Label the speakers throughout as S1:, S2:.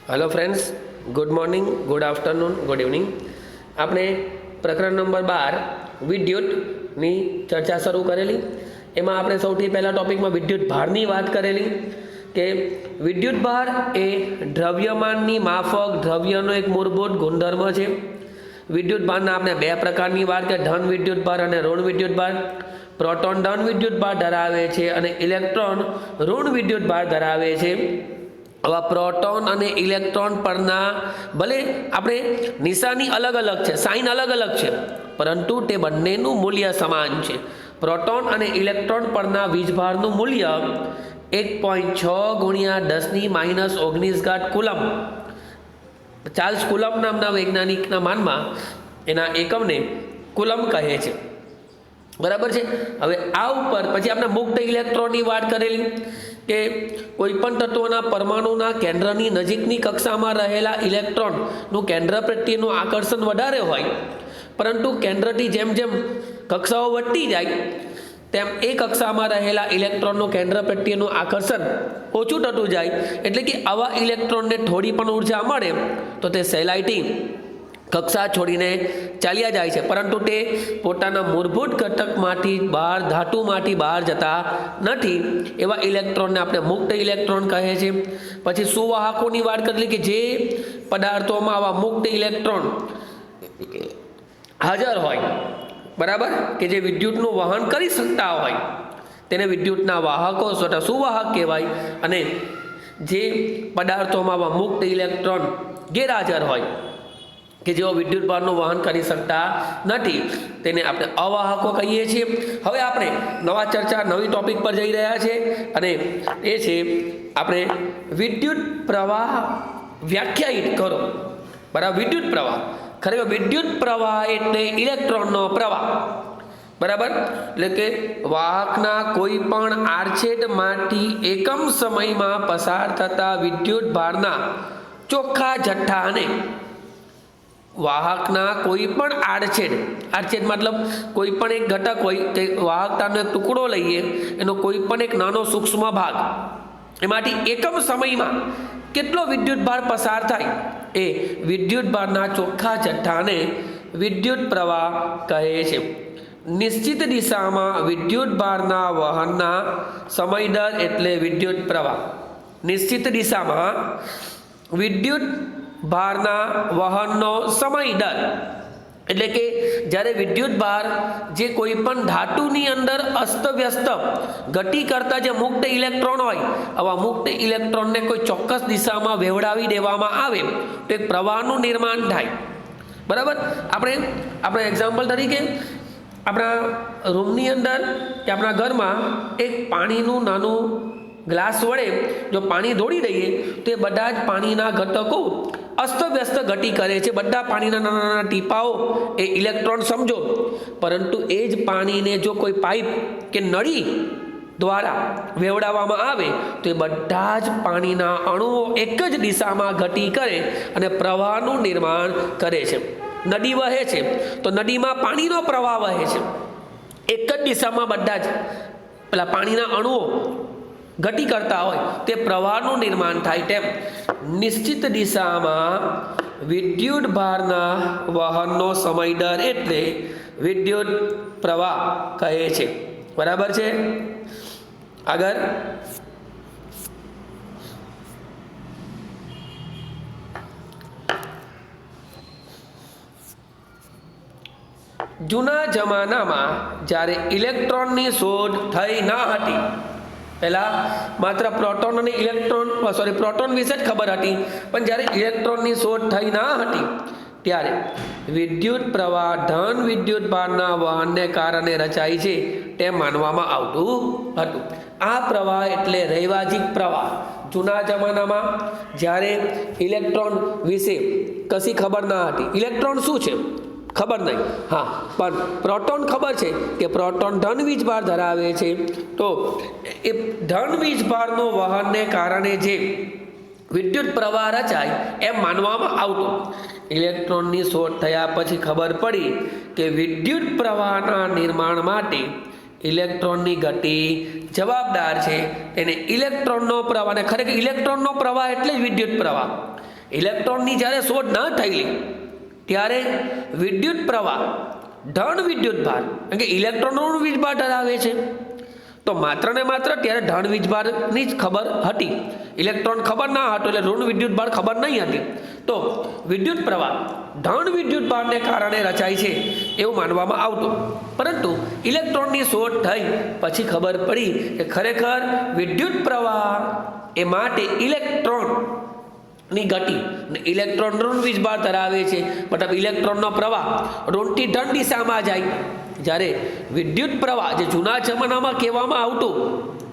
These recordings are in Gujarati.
S1: Hello friends, good morning, good afternoon, good evening. આપણે પ્રકરણ નંબર 12 વિદ્યુતની ચર્ચા શરૂ કરેલી। એમાં આપણે સૌથી પહેલા ટોપિકમાં વિદ્યુત ભારની વાત કરેલી કે વિદ્યુત ભાર એ દ્રવ્યમાનની માફક દ્રવ્યનો એક મૂળભૂત ગુણધર્મ છે। વિદ્યુત ભારના આપણે બે પ્રકારની વાત કે ધન વિદ્યુત ભાર અને ઋણ વિદ્યુત ભાર। પ્રોટોન ધન વિદ્યુત ભાર ધરાવે છે અને ઇલેક્ટ્રોન ઋણ વિદ્યુત ભાર ધરાવે છે। આવા પ્રોટોન અને ઇલેક્ટ્રોન પરના ભલે આપણે નિશાની અલગ અલગ છે, સાઇન અલગ અલગ છે, પરંતુ તે બંનેનું મૂલ્ય સમાન છે। પ્રોટોન અને ઇલેક્ટ્રોન પરના વીજભારનું મૂલ્ય 1.6 × 10⁻⁹ કુલમ। ચાર્લ્સ કુલમ નામના વૈજ્ઞાનિકના માનમાં એના એકમને કુલમ કહે છે, બરાબર છે। હવે આ ઉપર પછી આપણે મુક્ત ઇલેક્ટ્રોનની વાત કરેલી કે કોઈપણ તત્વના પરમાણુના કેન્દ્રની નજીકની કક્ષામાં રહેલા ઇલેક્ટ્રોનનું કેન્દ્ર પ્રત્યેનું આકર્ષણ વધારે હોય, પરંતુ કેન્દ્રથી જેમ જેમ કક્ષાઓ વધતી જાય તેમ એ કક્ષામાં રહેલા ઇલેક્ટ્રોનનું કેન્દ્ર પ્રત્યેનું આકર્ષણ ઓછું થતું જાય। એટલે કે આવા ઇલેક્ટ્રોનને થોડી પણ ઉર્જા મળે તો તે સહેલાઈથી કક્ષા છોડીને ચાલ્યા જાય છે, પરંતુ તે પોતાના મૂળભૂત ઘટકમાંથી બહાર, ધાતુમાંથી બહાર જતા નથી। એવા ઇલેક્ટ્રોનને આપણે મુક્ત ઇલેક્ટ્રોન કહે છે। પછી સુવાહકોની વાત કરી કે જે પદાર્થોમાં આવા મુક્ત ઇલેક્ટ્રોન હાજર હોય, બરાબર, કે જે વિદ્યુતનું વહન કરી શકતા હોય તેને વિદ્યુતના વાહકો અથવા સુવાહક કહેવાય। અને જે પદાર્થોમાં આવા મુક્ત ઇલેક્ટ્રોન ગેરહાજર હોય કે જેઓ વિદ્યુત ભારનું વહન કરી શકતા નથી તેને આપણે અવાહકો કહીએ છીએ। હવે આપણે નવી ટોપિક પર જઈ રહ્યા છે અને એ છે આપણે વિદ્યુત પ્રવાહ વ્યાખ્યાયિત કરો, બરાબર। વિદ્યુત પ્રવાહ, ખરેખર વિદ્યુત પ્રવાહ એટલે ઇલેક્ટ્રોનનો પ્રવાહ, બરાબર। એટલે કે વાહકના કોઈ પણ આડછેદમાંથી એકમ સમયમાં પસાર થતા વિદ્યુત ભારના ચોખ્ખા જથ્થાને વાહકના કોઈ પણ આડછેદ મતલબ કોઈ પણ એક ઘટક હોય તે વાહકતાનો એક ટુકડો લઈએ, એનો કોઈ પણ એક નાનો સૂક્ષ્મ ભાગ, એમાંથી એકમ સમયમાં કેટલો વિદ્યુત ભાર પસાર થાય એ વિદ્યુત ભારના ચોખ્ખા જથ્થાને વિદ્યુત પ્રવાહ કહે છે। નિશ્ચિત દિશામાં વિદ્યુત ભારના વહનના સમય દર એટલે વિદ્યુત પ્રવાહ। નિશ્ચિત દિશામાં વિદ્યુત ભારના વહનનો સમય દર એટલે કે જ્યારે વિદ્યુત ભાર જે કોઈ પણ ધાતુની અંદર અસ્તવ્યસ્ત ગતિ કરતા જે મુક્ત ઇલેક્ટ્રોન હોય, આવા મુક્ત ઇલેક્ટ્રોનને કોઈ ચોક્કસ દિશામાં વેવડાવી દેવામાં આવે તો એક પ્રવાહનું નિર્માણ થાય, બરાબર। આપણે એક્ઝામ્પલ તરીકે આપણા રૂમની અંદર કે આપણા ઘરમાં એક પાણીનું નાનું ગ્લાસ વડે જો પાણી ઢોળી દઈએ તો એ બધા જ પાણીના ઘટકો અસ્તવ્યસ્ત ગતિ કરે છે, બધા પાણીના નાના નાના ટીપાઓ એ ઇલેક્ટ્રોન સમજો, પરંતુ એ જ પાણીને જો કોઈ પાઇપ કે નળી દ્વારા વેવડાવવામાં આવે તો એ બધા જ પાણીના અણુઓ એક જ દિશામાં ગતિ કરે અને પ્રવાહનું નિર્માણ કરે છે। નદી વહે છે તો નદીમાં પાણીનો પ્રવાહ વહે છે, એક જ દિશામાં બધા જ પેલા પાણીના અણુઓ ગતિ કરતા હોય તે પ્રવાહનું નિર્માણ થાય। તેમ નિશ્ચિત દિશામાં વિદ્યુત ભારના વહનનો સમય દર એટલે વિદ્યુત પ્રવાહ કહે છે, બરાબર છે। આગળ જૂના જમાનામાં જ્યારે ઇલેક્ટ્રોનની શોધ થઈ ન હતી, પહેલા માત્ર પ્રોટોન અને પ્રોટોન વિશે જ ખબર હતી, પણ જ્યારે ઇલેક્ટ્રોનની શોધ થઈ ન હતી ત્યારે વિદ્યુત પ્રવાહ ધન વિદ્યુત ભારના વહનને કારણે રચાય છે તેમ માનવામાં આવતું હતું। આ પ્રવાહ એટલે રૈવાજિક પ્રવાહ। જૂના જમાનામાં જ્યારે ઇલેક્ટ્રોન વિશે કશી ખબર ન હતી, ઇલેક્ટ્રોન શું છે ખબર નહીં, હા, પણ પ્રોટોન ખબર છે કે પ્રોટોન ધન વીજભાર ધરાવે છે, તો એ ધન વીજભારનો વહનને કારણે જે વિદ્યુત પ્રવાહ રચાય એમ માનવામાં આવતું। ઇલેક્ટ્રોનની શોધ થયા પછી ખબર પડી કે વિદ્યુત પ્રવાહના નિર્માણ માટે ઇલેક્ટ્રોનની ગતિ જવાબદાર છે, એને ઇલેક્ટ્રોનનો પ્રવાહ, અને ખરેખર ઇલેક્ટ્રોનનો પ્રવાહ એટલે જ વિદ્યુત પ્રવાહ। ઇલેક્ટ્રોનની જ્યારે શોધ ન થયેલી ત્યારે વિદ્યુત પ્રવાહ ધન વિદ્યુત ભાર એટલે કે ઇલેક્ટ્રોનોનું વીજભાર ધરાવે છે. તો માત્ર ને માત્ર ત્યારે ધન વીજભારની જ ખબર હતી, ઇલેક્ટ્રોન ખબર ના હતો એટલે ઋણ વિદ્યુત ભાર ખબર નહીં હતી. તો વિદ્યુત પ્રવાહ ધન વિદ્યુત ભારને કારણે રચાય છે એવું માનવામાં આવતું, પરંતુ ઇલેક્ટ્રોનની શોધ થઈ પછી ખબર પડી કે ખરેખર વિદ્યુત પ્રવાહ એ માટે ઇલેક્ટ્રોનની ગતિ અને ઇલેક્ટ્રોન ઋણ વીજભાર ધરાવે છે, મતલબ ઇલેક્ટ્રોનનો પ્રવાહ ઋણથી ધન દિશામાં જાય. જ્યારે વિદ્યુત પ્રવાહ જે જૂના જમાનામાં કહેવામાં આવતું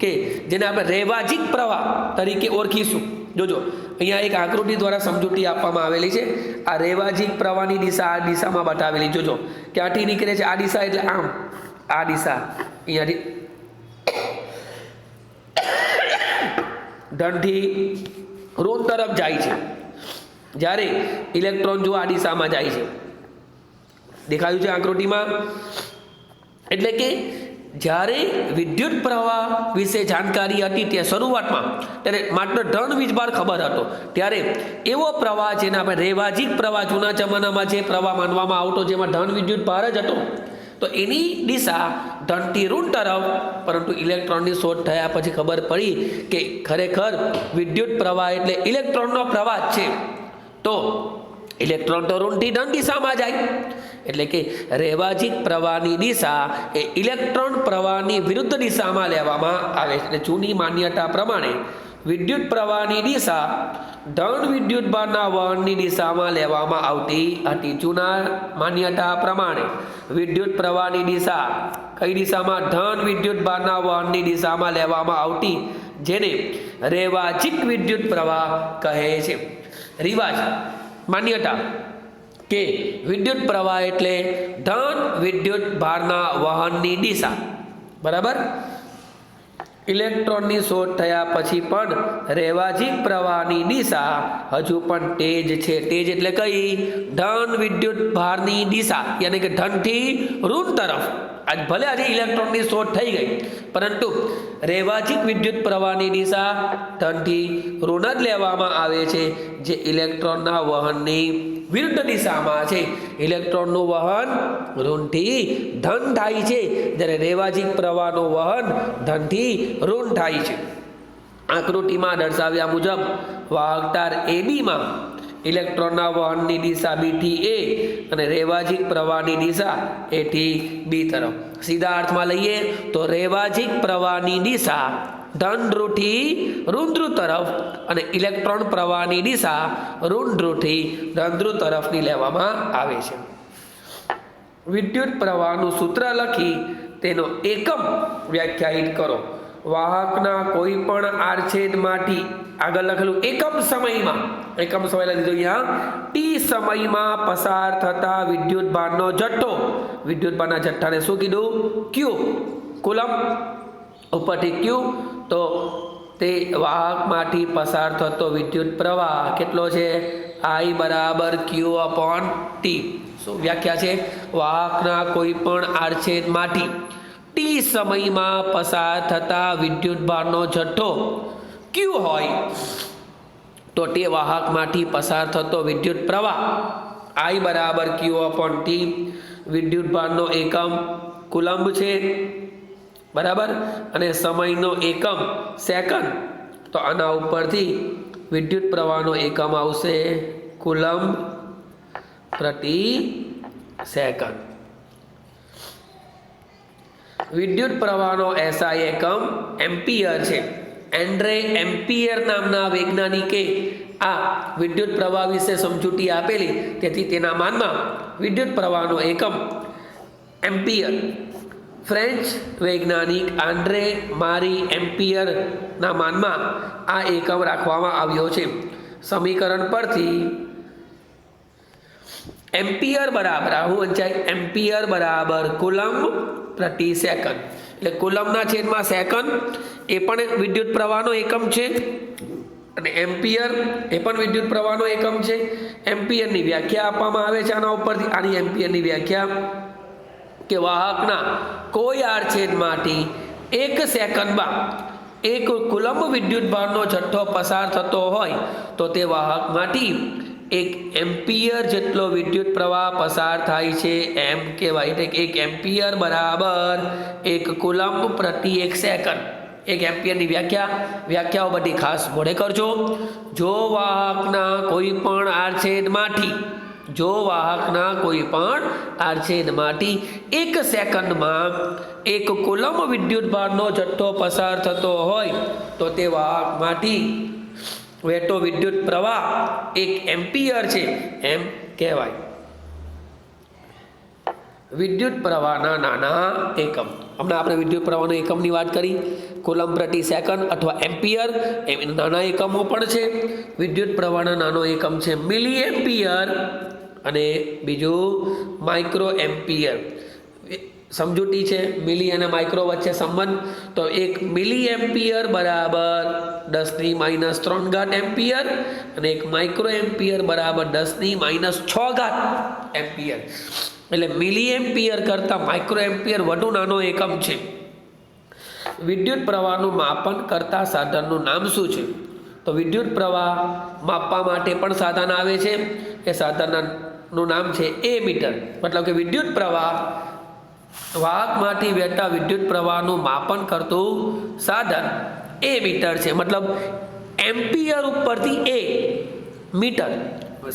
S1: કે જેને આપણે રૈવાજિક પ્રવાહ તરીકે ઓળખીશું. જોજો અહીંયા એક આકૃતિ દ્વારા સમજૂતી આપવામાં આવેલી છે. આ રૈવાજિક પ્રવાહની દિશા આ દિશામાં બતાવેલી. જોજો ક્યાંથી નીકળે છે, આ દિશા એટલે આમ, આ દિશા અહીંયાથી ધનથી ઋણ તરફ જાય છે, જ્યારે ઇલેક્ટ્રોન જો આ દિશામાં જાય છે. દેખાયું છે આકૃતિમાં? એટલે કે જ્યારે વિદ્યુત પ્રવાહ વિશે જાણકારી હતી તે શરૂઆતમાં ત્યારે માત્ર ધન વીજભાર ખબર હતો. ત્યારે એવો પ્રવાહ જેને આપણે રૈવાજિક પ્રવાહ જૂના જમાનામાં જે પ્રવાહ માનવામાં આવતો જેમાં ધન વિદ્યુત ભાર જ હતો, તો એની દિશા ધનથી ઋણ તરફ. પરંતુ ઇલેક્ટ્રોનની શોધ થયા પછી ખબર પડી કે ખરેખર વિદ્યુત પ્રવાહ એટલે ઇલેક્ટ્રોનનો પ્રવાહ જ છે. તો ઇલેક્ટ્રોન તો ઋણથી ધન દિશામાં જાય, એટલે કે રૈવાજિક પ્રવાહની દિશા એ ઇલેક્ટ્રોન પ્રવાહની વિરુદ્ધ દિશામાં લેવામાં આવે છે. એટલે જૂની માન્યતા પ્રમાણે વિદ્યુત પ્રવાહની દિશા ધન વિદ્યુત ભારના વહનની દિશામાં લેવામાં આવતી હતી. જૂના માન્યતા પ્રમાણે વિદ્યુત પ્રવાહની દિશા કઈ દિશામાં? ધન વિદ્યુત ભારના વહનની દિશામાં લેવામાં આવતી, જેને રૈવાજિક વિદ્યુત પ્રવાહ કહે છે. રિવાજ માન્યતા કે વિદ્યુત પ્રવાહ એટલે ધન વિદ્યુત ભારના વહનની દિશા. બરાબર? ઇલેક્ટ્રોનની શોધ થયા પછી પણ રૈવાજિક પ્રવાહની દિશા હજુ પણ તેજ છે. તેજ એટલે કઈ? ધન વિદ્યુત ભારની દિશા, યાની કે ધનથી ઋણ તરફ. આજ ભલે આજે ઇલેક્ટ્રોનની શોધ થઈ ગઈ, પરંતુ રૈવાજિક વિદ્યુત પ્રવાહની દિશા ધનથી ઋણ જ લેવામાં આવે છે, જે ઇલેક્ટ્રોનના વહનની વિરુદ્ધ દિશામાં છે. ઇલેક્ટ્રોનનું વહન ઋણથી ધન થાય છે, જ્યારે રૈવાજિક પ્રવાહનું વહન ધનથી ઋણ થાય છે. આકૃતિમાં દર્શાવ્યા મુજબ વાહક તાર ABમાં ઇલેક્ટ્રોનના વહનની દિશા B થી A અને રૈવાજિક પ્રવાહની દિશા A થી B તરફ. સીધા અર્થમાં લઈએ તો રૈવાજિક પ્રવાહની દિશા ધન ધ્રુવથી ઋણ ધ્રુવ તરફ અને ઇલેક્ટ્રોન પ્રવાહની દિશા ઋણ ધ્રુવથી ધન ધ્રુવ તરફની લેવામાં આવે છે. વિદ્યુત પ્રવાહનું સૂત્ર લખી તેનો એકમ વ્યાખ્યાયિત કરો. વાહકના કોઈ પણ આડછેદમાંથી આગળ લખેલું એકમ સમયમાં લીધો અહીંયા T સમયમાં પસાર થતા વિદ્યુત ભારનો જથ્થો. વિદ્યુત ભારના જથ્થાને શું કીધું? Q, કુલમ ઉપરથી Q. તો તે વાહકમાંથી પસાર થતો વિદ્યુત પ્રવાહ કેટલો છે? I બરાબર Q/T. શું વ્યાખ્યા છે? વાહકના કોઈ પણ આડછેદમાંથી T સમયમાં પસાર થતા વિદ્યુત ભારનો જથ્થો Q હોય તો તે વાહકમાંથી પસાર થતો વિદ્યુત પ્રવાહ I બરાબર Q/T. વિદ્યુત ભારનો એકમ કુલંબ છે, બરાબર, અને સમયનો એકમ સેકન્ડ. તો આના ઉપરથી વિદ્યુત પ્રવાહનો એકમ આવશે કુલંબ પ્રતિ સેકન્ડ. વિદ્યુત પ્રવાહનો SI એકમ એમ્પિયર છે. એન્ડ્રે એમ્પિયર નામના વૈજ્ઞાનિકે આ વિદ્યુત પ્રવાહ વિશે સમજૂતી આપેલી, તેથી તેના માનમાં વિદ્યુત પ્રવાહનો એકમ એમ્પિયર. ફ્રેન્ચ વૈજ્ઞાનિક આન્ડ્રે મારી એમ્પિયરના માનમાં આ એકમ રાખવામાં આવ્યો છે. સમીકરણ પરથી એમ્પિયર બરાબર આવું વંચાય, એમ્પિયર બરાબર કુલંબ પ્રતિ સેકન્ડ. એટલે કુલંબના છેદમાં સેકન્ડ એ પણ વિદ્યુત પ્રવાહનો એકમ છે, અને એમ્પિયર એ પણ વિદ્યુત પ્રવાહનો એકમ છે. એમ્પિયરની વ્યાખ્યા આપવામાં આવે છે આના ઉપરથી. આની એમ્પિયરની વ્યાખ્યા કે વાહકના કોઈ આડછેદમાંથી 1 સેકન્ડમાં એક કુલંબ વિદ્યુત ભારનો જથ્થો પસાર થતો હોય તો તે વાહકમાંથી 1 એમ્પિયર જેટલો વિદ્યુત પ્રવાહ પસાર થાય છે એમ કહેવાય. એટલે 1 એમ્પિયર બરાબર 1 કુલંબ પ્રતિ 1 સેકન્ડ. 1 એમ્પિયરની વ્યાખ્યાઓ બધી ખાસ મોઢે કરજો. જો વાહકના કોઈ પણ આડછેદમાંથી 1 સેકન્ડમાં 1 કુલંબ વિદ્યુત ભારનો જથ્થો પસાર થતો હોય તો તે વાહકમાંથી વહેતો વિદ્યુત પ્રવાહ 1 એમ્પિયર છે એમ કહેવાય. વિદ્યુત પ્રવાહના નાના એકમ. હમણાં આપણે વિદ્યુત પ્રવાહના એકમની વાત કરી. કુલંબ પ્રતિ સેકન્ડ અથવા એમ્પિયર એમ નાના એકમો પણ છે. વિદ્યુત પ્રવાહના નાનો એકમ છે મિલી એમ્પિયર અને બીજું માઇક્રો એમ્પિયર. સમજૂતી છે મિલી અને માઇક્રો વચ્ચે સંબંધ. તો 1 મિલી એમ્પિયર બરાબર 10⁻³ એમ્પિયર અને 1 માઇક્રો એમ્પિયર બરાબર 10⁻⁶ એમ્પિયર. એટલે મિલી એમ્પિયર કરતાં માઇક્રો એમ્પિયર વધુ નાનો એકમ છે. વિદ્યુત પ્રવાહનું માપન કરતા સાધનનું નામ શું છે? તો વિદ્યુત પ્રવાહ માપવા માટે પણ સાધન આવે છે. એ સાધનનું નામ છે એમીટર. મતલબ કે વિદ્યુત પ્રવાહ વાહકમાંથી વહેતા વિદ્યુત પ્રવાહનું માપન કરતું સાધન એમીટર છે. મતલબ એમ્પિયર ઉપરથી એ મીટર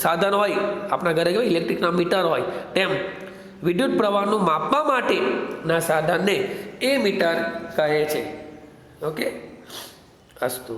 S1: સાધન હોય, આપણા ઘરે કેવું ઇલેક્ટ્રિકના મીટર હોય તેમ વિદ્યુત પ્રવાહનું માપવા માટેના સાધનને એમીટર કહે છે. ઓકે, અસ્તુ.